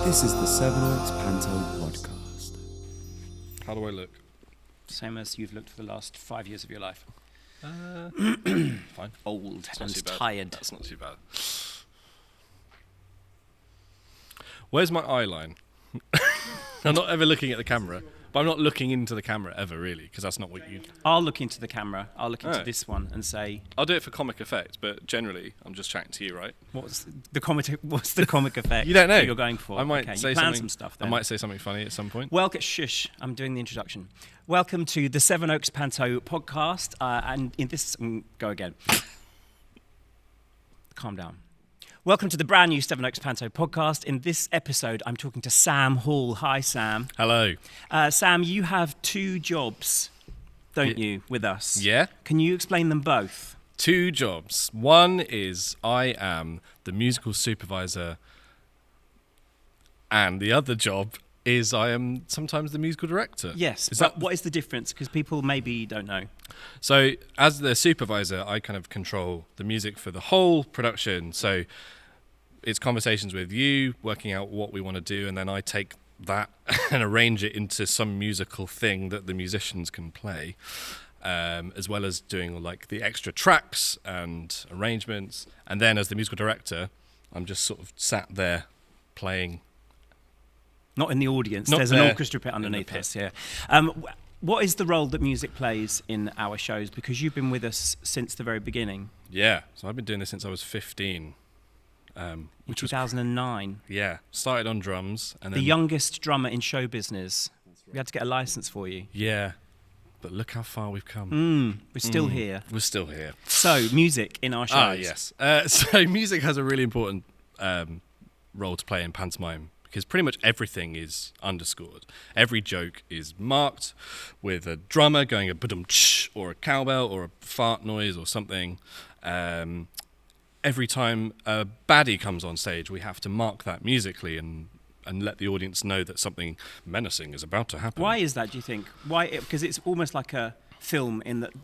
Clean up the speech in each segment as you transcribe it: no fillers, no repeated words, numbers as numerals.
This is the Sevenoaks Panto Podcast. How do I look? Same as you've looked for the last 5 years of your life. Fine. Old That's not and too bad. tired. That's not too bad. Where's my eye line? I'm not ever looking at the camera, but I'm not looking into the camera ever, really, because that's not what you... I'll look into the camera. I'll look into Oh. this one and say, I'll do it for comic effect, but generally, I'm just chatting to you, right? what's the comic effect You don't know. that you're going for? I might okay, say you plan something. some stuff I then. might say something funny at some point. Shush, I'm doing the introduction. Welcome to the Sevenoaks Panto Podcast, and in this... go again. Calm down. Welcome to the brand new Sevenoaks Panto Podcast. In this episode, I'm talking to Sam Hall. Hi, Sam. Hello. Sam, you have two jobs, don't you, with us? Yeah? Can you explain them both? Two jobs. One is I am the musical supervisor, and the other job is I am sometimes the musical director. Yes, Is but that what is the difference? Because people maybe don't know. So as the supervisor, I kind of control the music for the whole production. So it's conversations with you, working out what we want to do, and then I take that and arrange it into some musical thing that the musicians can play, as well as doing like the extra tracks and arrangements. And then as the musical director, I'm just sort of sat there playing. Not in the audience. Not There's an there. orchestra pit underneath In the us, yeah. What is the role that music plays in our shows? Because you've been with us since the very beginning, Yeah, so I've been doing this since I was 15. in Which was 2009. Yeah, started on drums and then The youngest drummer in show business. We had to get a license for you. Yeah, but look how far we've come. We're still here. We're still here. So, music in our shows. Yes. So music has a really important role to play in pantomime because pretty much everything is underscored. Every joke is marked with a drummer going a ba-dum-tsh or a cowbell or a fart noise or something. Every time a baddie comes on stage, we have to mark that musically and let the audience know that something menacing is about to happen. Why is that, do you think? Why? Because it's almost like a film in that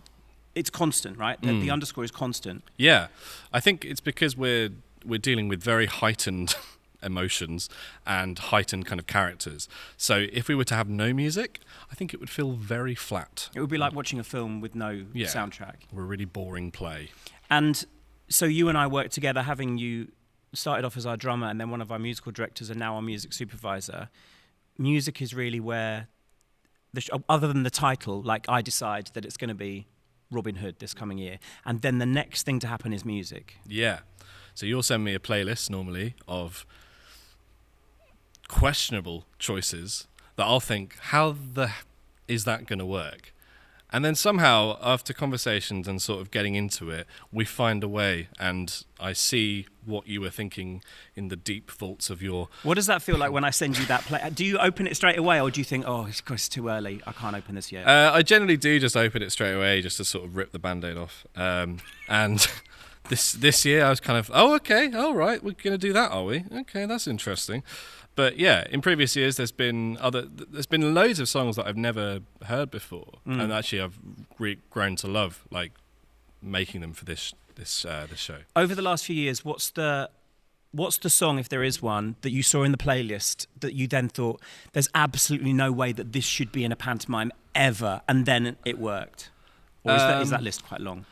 it's constant, right? The underscore is constant. Yeah, I think it's because we're dealing with very heightened emotions and heightened kind of characters. So if we were to have no music, I think it would feel very flat. It would be like watching a film with no Yeah. soundtrack. We're a really boring play. And so you and I worked together, having you started off as our drummer and then one of our musical directors and now our music supervisor. Music is really where, other than the title, like I decide that it's going to be Robin Hood this coming year. And then the next thing to happen is music. Yeah. So you'll send me a playlist normally of questionable choices that I'll think, is that going to work? And then somehow, after conversations and sort of getting into it, we find a way, and I see what you were thinking in the deep vaults of your... What does that feel like when I send you that play? Do you open it straight away or do you think, oh, it's too early, I can't open this yet? I generally do just open it straight away, just to sort of rip the Band-Aid off. And this year I was kind of, oh, okay, all right, we're going to do that, are we? Okay, that's interesting. But yeah, in previous years, there's been loads of songs that I've never heard before, and actually I've grown to love, like making them for this show. Over the last few years, what's the song, if there is one, that you saw in the playlist that you then thought, there's absolutely no way that this should be in a pantomime ever, and then it worked? Or is that list quite long?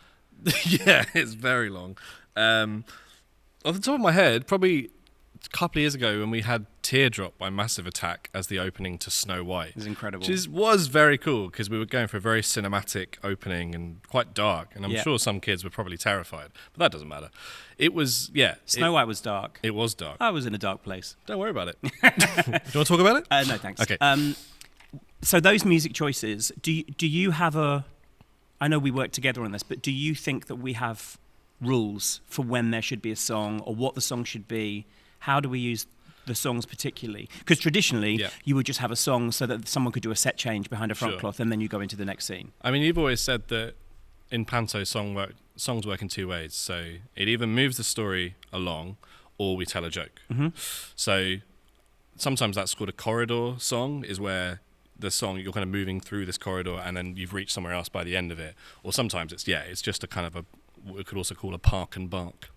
Yeah, it's very long. Off the top of my head, probably a couple of years ago when we had Teardrop by Massive Attack as the opening to Snow White. It was incredible. Which was very cool because we were going for a very cinematic opening and quite dark, and I'm sure some kids were probably terrified, but that doesn't matter. It was, Snow White was dark. It was dark. I was in a dark place. Don't worry about it. Do you want to talk about it? No, thanks. Okay. So those music choices, do you have I know we work together on this, but do you think that we have rules for when there should be a song or what the song should be? How do we use the songs particularly? Because traditionally, you would just have a song so that someone could do a set change behind a front cloth and then you go into the next scene. I mean, you've always said that in panto, songs work in two ways. So it either moves the story along or we tell a joke. Mm-hmm. So sometimes that's called a corridor song, is where the song, you're kind of moving through this corridor and then you've reached somewhere else by the end of it. Or sometimes it's just a kind of what we could also call a park and bark.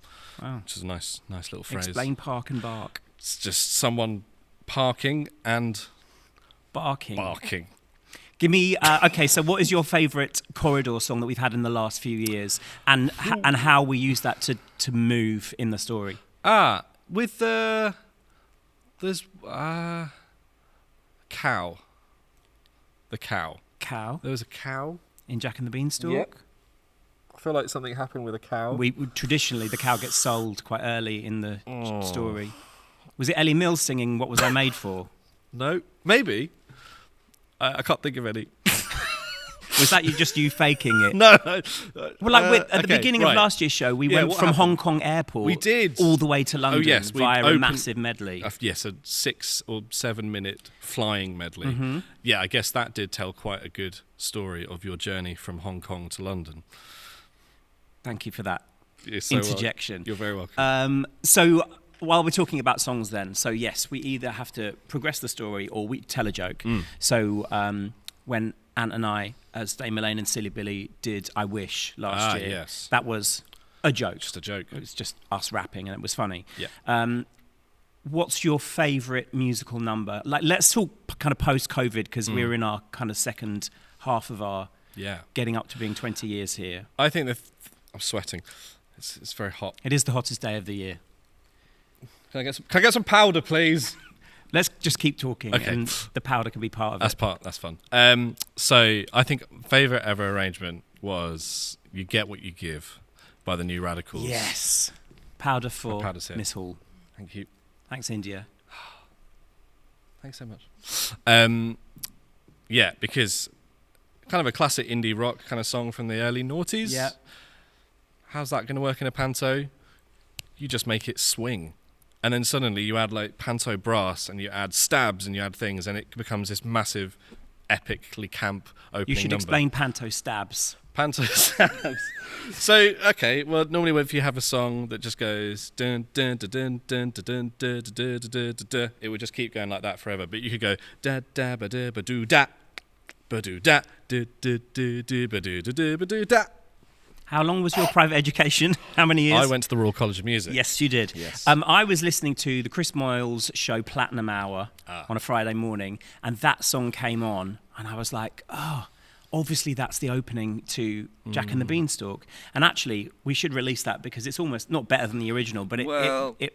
Wow. Which is a nice little phrase. Explain park and bark. It's just someone parking and Barking. Give me okay. So, what is your favourite corridor song that we've had in the last few years, and how we use that to move in the story? With there's cow. The cow. Cow There was a cow in Jack and the Beanstalk. Yep. I feel like something happened with a cow. We traditionally the cow gets sold quite early in the story. Was it Ellie Mills singing "What Was I Made For"? No, maybe. I can't think of any. Was that you faking it? No. Well, like at the beginning of last year's show, we went from Hong Kong Airport. We did. All the way to London via a massive medley. Yes, a 6 or 7 minute flying medley. Mm-hmm. Yeah, I guess that did tell quite a good story of your journey from Hong Kong to London. Thank you for that So interjection. You're very welcome. So while we're talking about songs then, so yes, we either have to progress the story or we tell a joke. So when Ant and I, as Dame Elaine and Silly Billy, did I Wish last year, yes. that was a joke. Just a joke. It was just us rapping and it was funny. Yeah. What's your favourite musical number? Like, let's talk kind of post-COVID because we're in our kind of second half of our getting up to being 20 years here. I think I'm sweating. It's very hot. It is the hottest day of the year. Can I get some powder, please? Let's just keep talking, Okay. and the powder can be part of it. That's fun. So I think favourite ever arrangement was "You Get What You Give" by the New Radicals. Yes. Powder for Powder's here. Miss Hall. Thank you. Thanks, India. Thanks so much. Yeah, because kind of a classic indie rock kind of song from the early noughties. Yeah. How's that going to work in a panto? You just make it swing. And then suddenly you add like panto brass and you add stabs and you add things and it becomes this massive, epically camp opening You should number. explain panto stabs. Panto stabs. So, okay, well, normally if you have a song that just goes dun dun dun dun dun dun dun dun dun dun, it would just keep going like that forever. But you could go da da ba da ba doo da ba doo da do do do do ba doo do ba doo da. How long was your private education? How many years? I went to the Royal College of Music. Yes, you did. Yes. I was listening to the Chris Moyles show Platinum Hour on a Friday morning, and that song came on, and I was like, oh, obviously that's the opening to Jack and the Beanstalk. And actually, we should release that because it's almost not better than the original, but it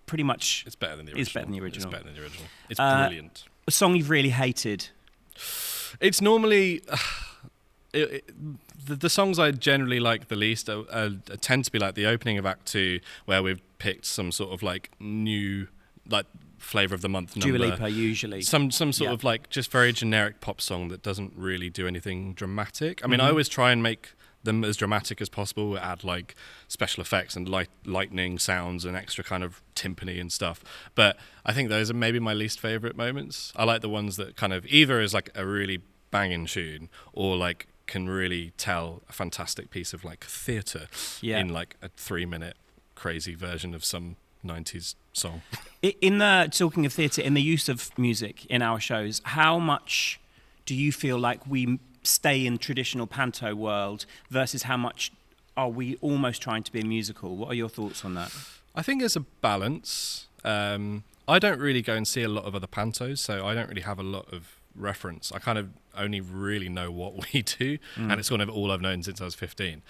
pretty much It's better than the original. is better than the original. It's better than the original. It's brilliant. A song you've really hated? It's normally... The songs I generally like the least tend to be like the opening of Act 2, where we've picked some sort of like new, like flavour of the month number. Dua Lipa, usually. Some sort of like just very generic pop song that doesn't really do anything dramatic. I mean, I always try and make them as dramatic as possible, add like special effects and lightning sounds and extra kind of timpani and stuff. But I think those are maybe my least favourite moments. I like the ones that kind of either is like a really banging tune or like can really tell a fantastic piece of like theatre in like a 3-minute crazy version of some 90s song. In the talking of theatre, in the use of music in our shows, how much do you feel like we stay in traditional panto world versus how much are we almost trying to be a musical? What are your thoughts on that? I think there's a balance. I don't really go and see a lot of other pantos, so I don't really have a lot of reference. I kind of only really know what we do, and it's kind of all I've known since I was 15.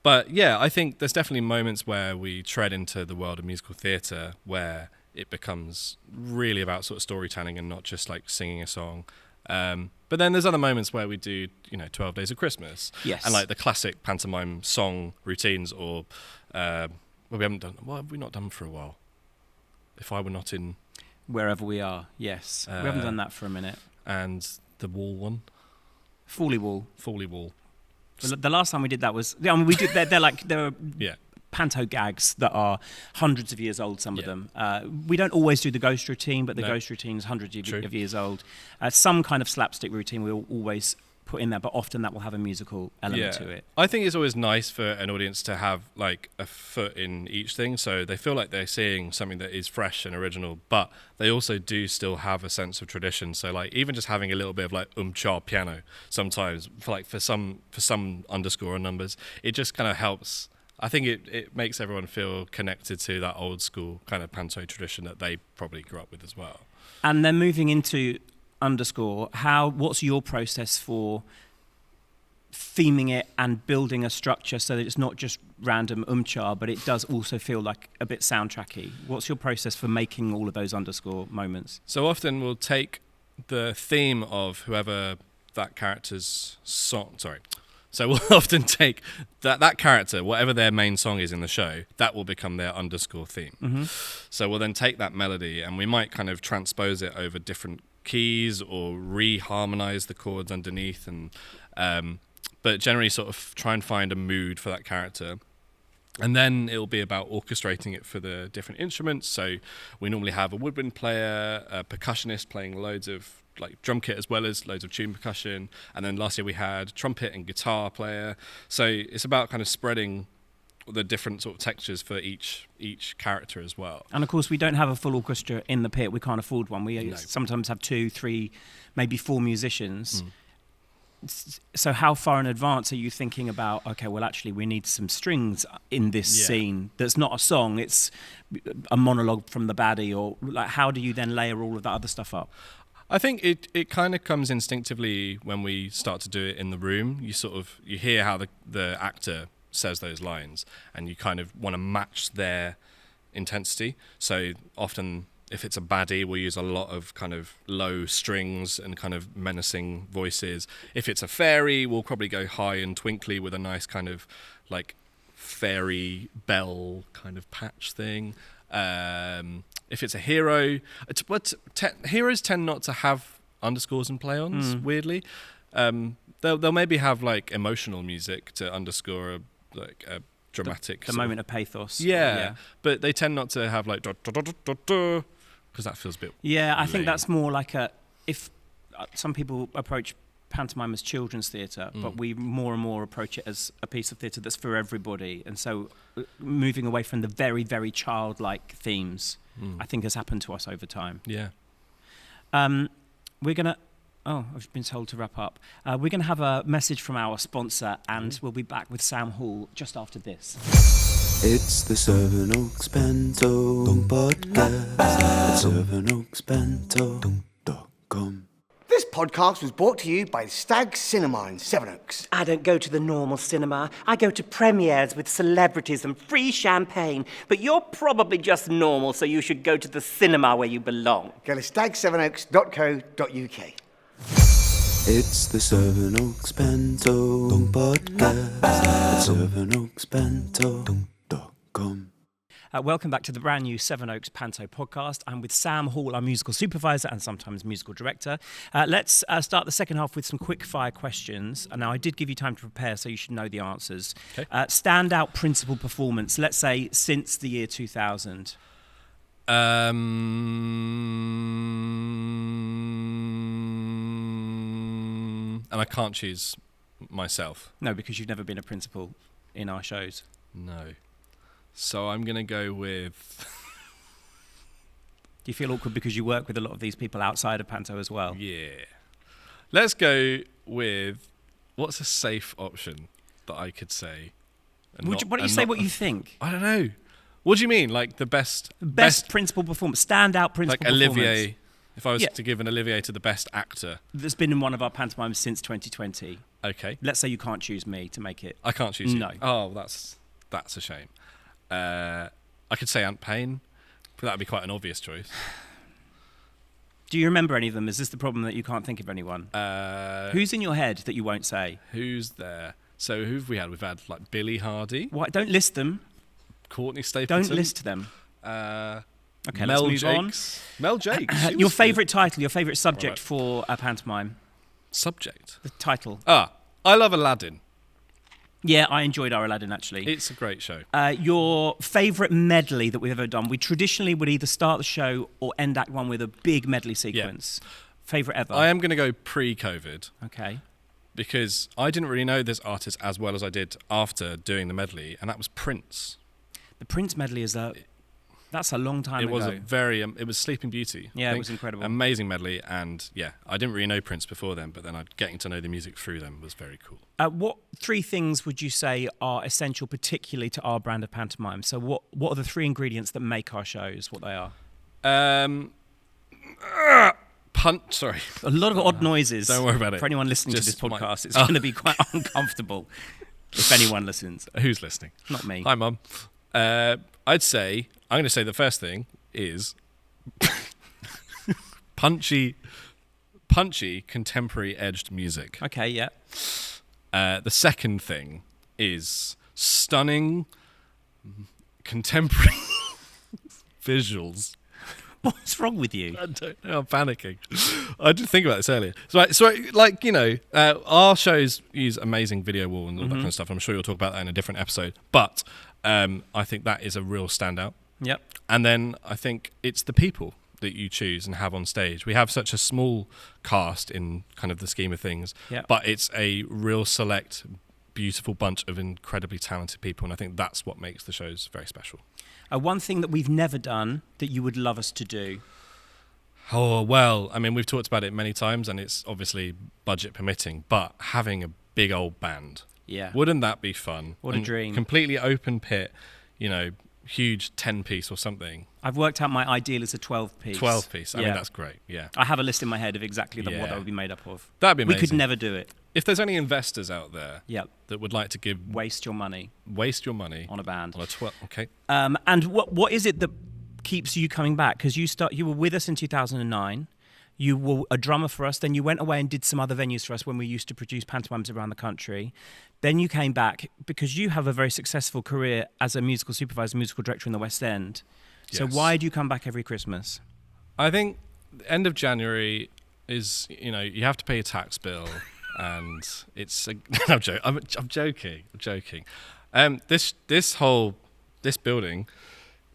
But yeah, I think there's definitely moments where we tread into the world of musical theatre where it becomes really about sort of storytelling and not just like singing a song. But then there's other moments where we do, 12 Days of Christmas. Yes. And like the classic pantomime song routines or, what have we not done for a while? If I Were Not in... Wherever We Are, yes. We haven't done that for a minute. And the wall one. Foolie Wall. The last time we did that was... I mean, we did... They're panto gags that are hundreds of years old, some of them. We don't always do the ghost routine, but the ghost routine is hundreds of years old. Some kind of slapstick routine we'll always put in there, but often that will have a musical element to it. I think it's always nice for an audience to have like a foot in each thing, so they feel like they're seeing something that is fresh and original, but they also do still have a sense of tradition. So like even just having a little bit of like cha piano sometimes for some underscore numbers, it just kind of helps I think it makes everyone feel connected to that old school kind of panto tradition that they probably grew up with as well. And then moving into underscore, what's your process for theming it and building a structure so that it's not just random umchar, but it does also feel like a bit soundtracky? What's your process for making all of those underscore moments? So often we'll take the theme of whoever that character's song, so we'll often take that character, whatever their main song is in the show, that will become their underscore theme. Mm-hmm. So we'll then take that melody and we might kind of transpose it over different keys or re-harmonize the chords underneath, and but generally sort of try and find a mood for that character. And then it'll be about orchestrating it for the different instruments. So we normally have a woodwind player, a percussionist playing loads of like drum kit as well as loads of tune percussion. And then last year we had trumpet and guitar player. So it's about kind of spreading the different sort of textures for each character as well. And of course, we don't have a full orchestra in the pit. We can't afford one. We sometimes have 2, 3, maybe 4 musicians. So how far in advance are you thinking about, okay, well, actually, we need some strings in this scene that's not a song, it's a monologue from the baddie, or like, how do you then layer all of that other stuff up? I think it kind of comes instinctively when we start to do it in the room. You hear how the actor says those lines, and you kind of want to match their intensity. So often, if it's a baddie, we'll use a lot of kind of low strings and kind of menacing voices. If it's a fairy, we'll probably go high and twinkly with a nice kind of like fairy bell kind of patch thing. If it's a hero, heroes tend not to have underscores and play-ons, weirdly. They'll maybe have like emotional music to underscore a dramatic... The moment of pathos. Yeah, but they tend not to have like... because that feels a bit Yeah, I think lame. that's more like if some people approach pantomime as children's theatre, but we more and more approach it as a piece of theatre that's for everybody. And so moving away from the very, very childlike themes, I think has happened to us over time. Yeah. We're going to... Oh, I've been told to wrap up. We're going to have a message from our sponsor, and we'll be back with Sam Hall just after this. It's the Sevenoaks Panto Podcast at sevenoakspanto.com. This podcast was brought to you by Stag Cinema in Sevenoaks. I don't go to the normal cinema. I go to premieres with celebrities and free champagne. But you're probably just normal, so you should go to the cinema where you belong. Go to stagsevenoaks.co.uk. It's the Sevenoaks Panto Podcast at sevenoakspanto.com. Welcome back to the brand new Sevenoaks Panto Podcast. I'm with Sam Hall, our musical supervisor and sometimes musical director. Let's start the second half with some quick fire questions. Now, I did give you time to prepare, so you should know the answers. Okay. Standout principal performance, let's say since the year 2000. And I can't choose myself. No, because you've never been a principal in our shows. No. So I'm going to go with... Do you feel awkward because you work with a lot of these people outside of Panto as well? Yeah. Let's go with... What's a safe option that I could say? Why don't you say what you think? I don't know. What do you mean? Like the best principal performance, standout principal like performance. Olivier. If I was to give an Olivier to the best actor. That's been in one of our pantomimes since 2020. Okay. Let's say you can't choose me to make it. I can't choose you. No. Oh, that's a shame. I could say Aunt Payne, but that would be quite an obvious choice. Do you remember any of them? Is this the problem that you can't think of anyone? Who's in your head that you won't say? Who's there? So who've we had? We've had like Billie Hardy. Why? Don't list them. Courtney Stapleton. Don't list them. Okay, Mel let's move Jakes. Mel Jakes. on. Your favourite title, your favourite subject for a pantomime? Subject? The title. I love Aladdin. Yeah, I enjoyed our Aladdin, actually. It's a great show. Your favourite medley that we've ever done? We traditionally would either start the show or end Act 1 with a big medley sequence. Yeah. Favourite ever? I am going to go pre-COVID. Okay. Because I didn't really know this artist as well as I did after doing the medley, and that was Prince. The Prince medley is That's a long time ago. It was Sleeping Beauty. I Yeah, it think. was incredible. Amazing medley, and yeah, I didn't really know Prince before then, but then getting to know the music through them was very cool. What 3 things would you say are essential, particularly to our brand of pantomime? So what are the 3 ingredients that make our shows what they are? Sorry. A lot of odd noises. Don't worry about it. For anyone listening to this Just podcast, it's going to be quite uncomfortable if anyone listens. Who's listening? Not me. Hi, Mum. I'm going to say the first thing is punchy, contemporary edged music. Okay, yeah. The second thing is stunning, contemporary visuals. What's wrong with you? I don't know, I'm panicking. I did think about this earlier. Our shows use amazing video wall and all that kind of stuff. I'm sure you'll talk about that in a different episode. But I think that is a real standout. Yep. And then I think it's the people that you choose and have on stage. We have such a small cast in kind of the scheme of things, but it's a real select, beautiful bunch of incredibly talented people, and I think that's what makes the shows very special. One thing that we've never done that you would love us to do? Oh, well, I mean, we've talked about it many times, and it's obviously budget permitting, but having a big old band. Yeah. Wouldn't that be fun? What a dream. Completely open pit, huge 10-piece or something. I've worked out my ideal is a 12-piece. 12-piece. I mean, that's great, yeah. I have a list in my head of exactly what that would be made up of. That'd be amazing. We could never do it. If there's any investors out there that would like to waste your money on a band. On a 12, okay. And what is it that keeps you coming back? Because you were with us in 2009. You were a drummer for us. Then you went away and did some other venues for us when we used to produce pantomimes around the country. Then you came back because you have a very successful career as a musical supervisor, musical director in the West End. So why do you come back every Christmas? I think the end of January is, you have to pay your tax bill. And it's I'm joking. This building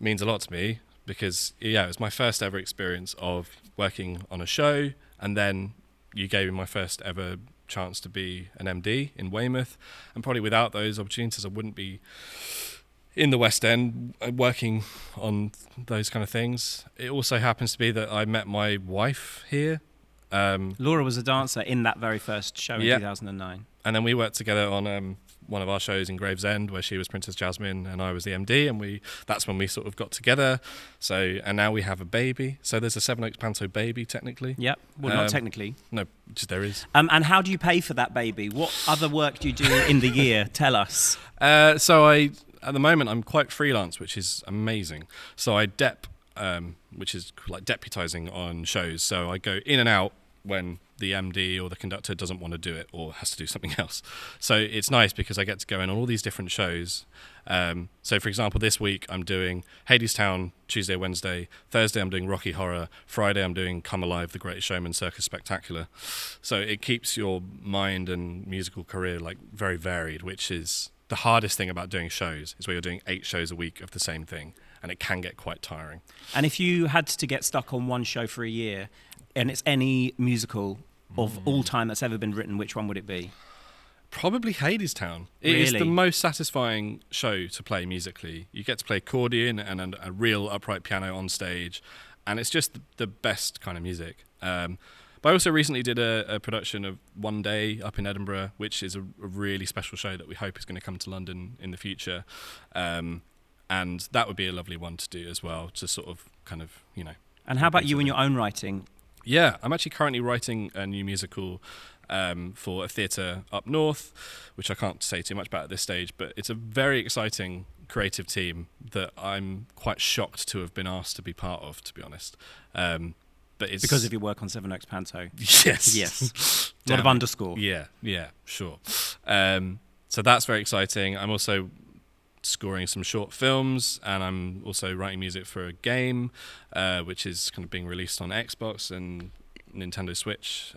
means a lot to me because it was my first ever experience of working on a show, and then you gave me my first ever chance to be an MD in Weymouth, and probably without those opportunities I wouldn't be in the West End working on those kind of things. It also happens to be that I met my wife here. Laura was a dancer in that very first show in 2009. And then we worked together on one of our shows in Gravesend where she was Princess Jasmine and I was the MD, and that's when we sort of got together. So, and now we have a baby. So there's a Sevenoaks Panto baby, technically. Yep. Well, not technically. No, just there is. And how do you pay for that baby? What other work do you do in the year? Tell us. At the moment, I'm quite freelance, which is amazing. So I which is like deputising on shows. So I go in and out when the MD or the conductor doesn't want to do it or has to do something else. So it's nice because I get to go in on all these different shows. So for example, this week I'm doing Hadestown Tuesday, Wednesday. Thursday I'm doing Rocky Horror. Friday I'm doing Come Alive, The Greatest Showman Circus Spectacular. So it keeps your mind and musical career like very varied, which is the hardest thing about doing shows, is where you're doing 8 shows a week of the same thing. And it can get quite tiring. And if you had to get stuck on one show for a year, and it's any musical of all time that's ever been written, which one would it be? Probably Hadestown. It is the most satisfying show to play musically. You get to play accordion and a real upright piano on stage, and it's just the best kind of music. But I also recently did a production of One Day up in Edinburgh, which is a really special show that we hope is going to come to London in the future. And that would be a lovely one to do as well, to sort of kind of, And how about you in your own writing? Yeah, I'm actually currently writing a new musical for a theatre up north, which I can't say too much about at this stage, but it's a very exciting creative team that I'm quite shocked to have been asked to be part of, to be honest. But it's because of your work on Sevenoaks Panto. Yes. Yes. A lot of underscore. Yeah, sure. So that's very exciting. I'm also scoring some short films, and I'm also writing music for a game, which is kind of being released on Xbox and Nintendo Switch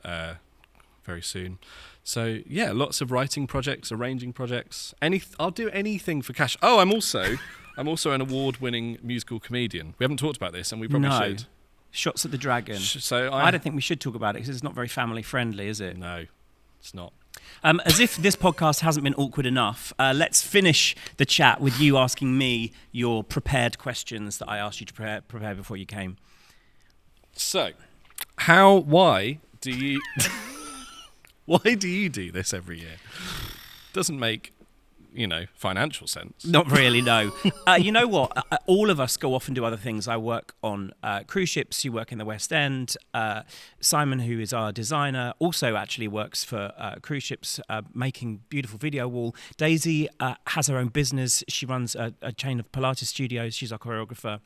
very soon. So yeah, lots of writing projects, arranging projects. I'll do anything for cash. Oh, I'm also an award-winning musical comedian. We haven't talked about this, and we probably should. Shots at the Dragon. So I don't think we should talk about it because it's not very family friendly, is it? No, it's not. As if this podcast hasn't been awkward enough, let's finish the chat with you asking me your prepared questions that I asked you to prepare before you came. So, why do you do this every year? Doesn't make, financial sense. Not really, no. You know what? All of us go off and do other things. I work on cruise ships. You work in the West End. Simon, who is our designer, also actually works for cruise ships, making beautiful video wall. Daisy has her own business. She runs a chain of Pilates studios. She's our choreographer.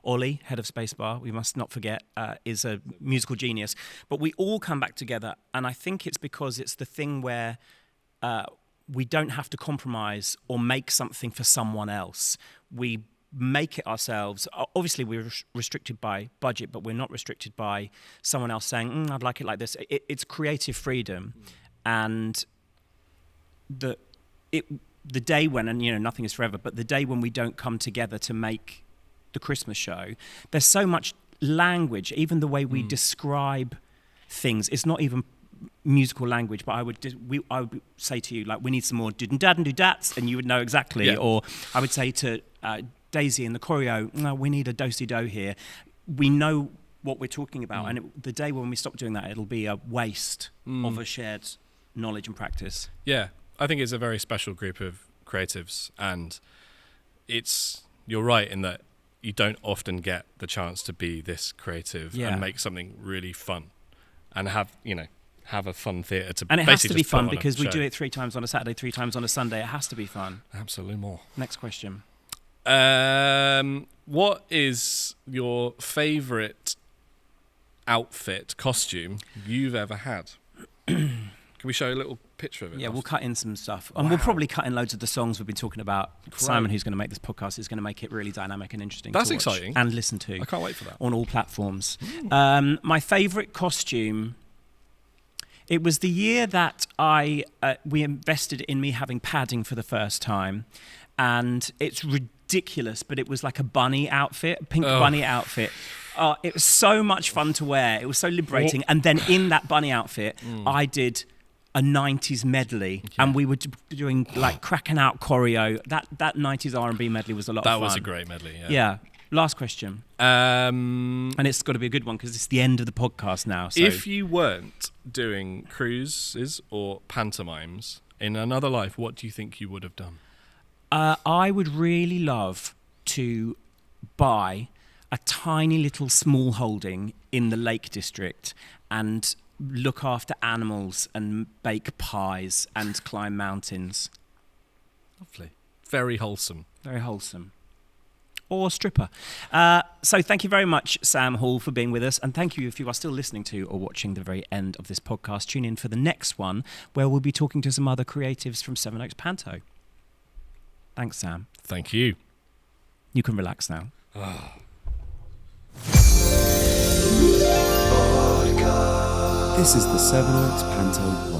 Ollie, head of Spacebar, we must not forget, is a musical genius. But we all come back together, and I think it's because it's the thing where we don't have to compromise or make something for someone else. We make it ourselves. Obviously, we're restricted by budget, but we're not restricted by someone else saying, I'd like it like this. It's creative freedom. And the day when, and nothing is forever, but the day when we don't come together to make the Christmas show, there's so much language, even the way we describe things. It's not even musical language, but I would say to you, like, we need some more dad and do dats, and you would know exactly. Yeah. Or I would say to Daisy in the choreo, no, we need a do-si-do here. We know what we're talking about, and the day when we stop doing that, it'll be a waste of a shared knowledge and practice. Yeah, I think it's a very special group of creatives, and you're right in that you don't often get the chance to be this creative and make something really fun and have a fun theatre to. And it has to be fun because we do it 3 times on a Saturday, 3 times on a Sunday. It has to be fun. Absolutely more. Next question. What is your favourite costume you've ever had? Can we show a little picture of it? Yeah, we'll cut in some stuff. And we'll probably cut in loads of the songs we've been talking about. Great. Simon, who's going to make this podcast, is going to make it really dynamic and interesting to watch. That's exciting. And listen to. I can't wait for that. On all platforms. My favourite costume, it was the year that we invested in me having padding for the first time. And it's ridiculous, but it was like a bunny outfit, pink bunny outfit. It was so much fun to wear. It was so liberating. And then in that bunny outfit, I did a 90s medley, and we were doing like cracking out choreo. That 90s R&B medley was a lot of fun. That was a great medley, yeah. Yeah. Last question. And it's got to be a good one because it's the end of the podcast now. So. If you weren't doing cruises or pantomimes in another life, what do you think you would have done? I would really love to buy a tiny little small holding in the Lake District and look after animals and bake pies and climb mountains. Lovely. Very wholesome. Very wholesome. Or stripper. So thank you very much, Sam Hall, for being with us. And thank you if you are still listening to or watching the very end of this podcast. Tune in for the next one where we'll be talking to some other creatives from Sevenoaks Panto. Thanks, Sam. Thank you. You can relax now. This is the Sevenoaks Panto Podcast.